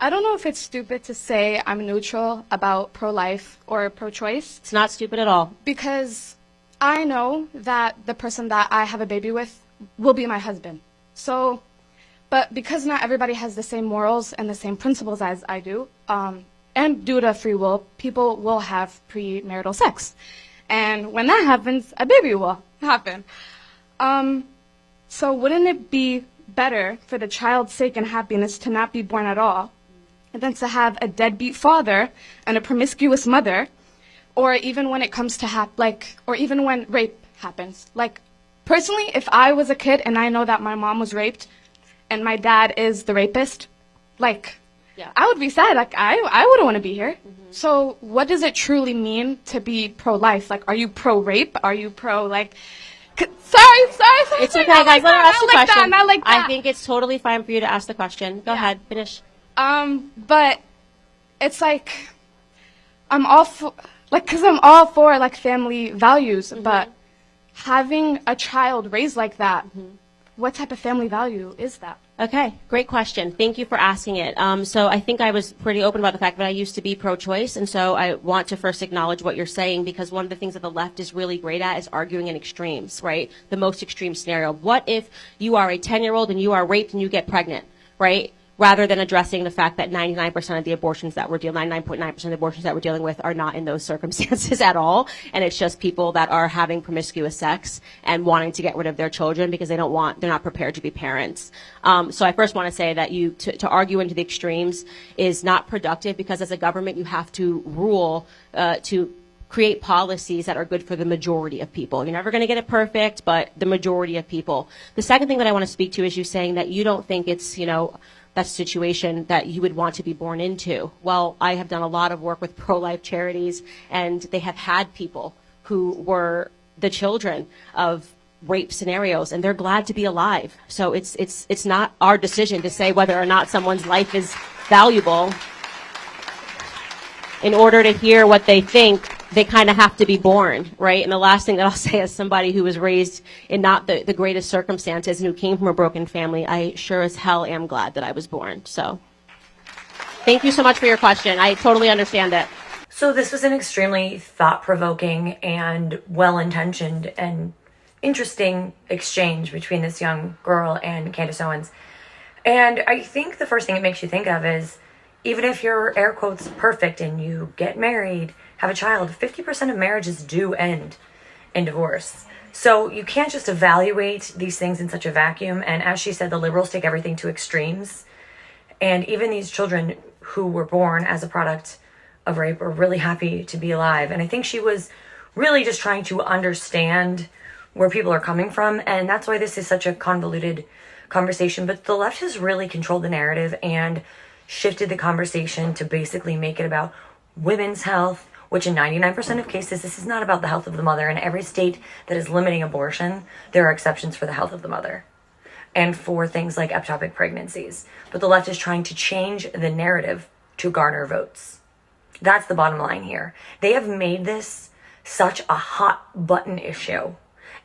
I don't know if it's stupid to say I'm neutral about pro-life or pro-choice It's not stupid at all. because I know that the person that I have a baby with will be my husband. So, but because not everybody has the same morals and the same principles as I do, and due to free will, people will have premarital sex. And when that happens, a baby will happen. So wouldn't it be better for the child's sake and happiness to not be born at all than to have a deadbeat father and a promiscuous mother, or even when it comes to or even when rape happens? Like, personally, if I was a kid and I know that my mom was raped and my dad is the rapist, like, Yeah. I would be sad. Like, I wouldn't want to be here. So what does it truly mean to be pro-life? Like, are you pro-rape? Are you sorry. It's okay, guys. Let her ask the question. Not like that. I think it's totally fine for you to ask the question. Go ahead, finish. But it's like, I'm all for, like, because I'm all for, like, family values, but having a child raised like that, what type of family value is that? Okay, great question. Thank you for asking it. So I think I was pretty open about the fact that I used to be pro-choice, and so I want to first acknowledge what you're saying, because one of the things that the left is really great at is arguing in extremes, right? The most extreme scenario. What if you are a 10-year-old and you are raped and you get pregnant, right? Rather than addressing the fact that 99% of the abortions that we're dealing, 99.9% of the abortions that we're dealing with are not in those circumstances at all. And it's just people that are having promiscuous sex and wanting to get rid of their children because they're not prepared to be parents. So I first want to say that to argue into the extremes is not productive, because as a government, you have to rule, to create policies that are good for the majority of people. You're never going to get it perfect, but the majority of people. The second thing that I want to speak to is you saying that you don't think it's, that situation that you would want to be born into. Well, I have done a lot of work with pro-life charities, and they have had people who were the children of rape scenarios, and they're glad to be alive. So it's not our decision to say whether or not someone's life is valuable. In order to hear what they think, they kind of have to be born, right? And the last thing that I'll say, as somebody who was raised in not the greatest circumstances and who came from a broken family, I sure as hell am glad that I was born. So thank you so much for your question. I totally understand it. So this was an extremely thought-provoking and well-intentioned and interesting exchange between this young girl and Candace Owens. And I think the first thing it makes you think of is, even if you're air quotes perfect and you get married, have a child, 50% of marriages do end in divorce. So you can't just evaluate these things in such a vacuum. And as she said, the liberals take everything to extremes. And even these children who were born as a product of rape are really happy to be alive. And I think she was really just trying to understand where people are coming from. And that's why this is such a convoluted conversation. But the left has really controlled the narrative and shifted the conversation to basically make it about women's health, which in 99% of cases, this is not about the health of the mother. In every state that is limiting abortion, there are exceptions for the health of the mother and for things like ectopic pregnancies. But the left is trying to change the narrative to garner votes. That's the bottom line here. They have made this such a hot button issue.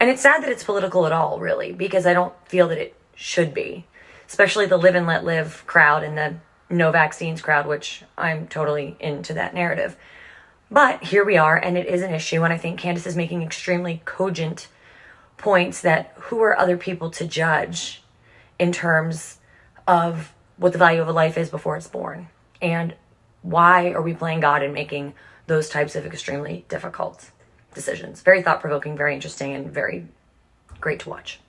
And it's sad that it's political at all, really, because I don't feel that it should be, especially the live and let live crowd and the no vaccines crowd, which I'm totally into that narrative. But here we are, and it is an issue, and I think Candace is making extremely cogent points that who are other people to judge in terms of what the value of a life is before it's born, and why are we playing God and making those types of extremely difficult decisions. Very thought-provoking, very interesting, and very great to watch.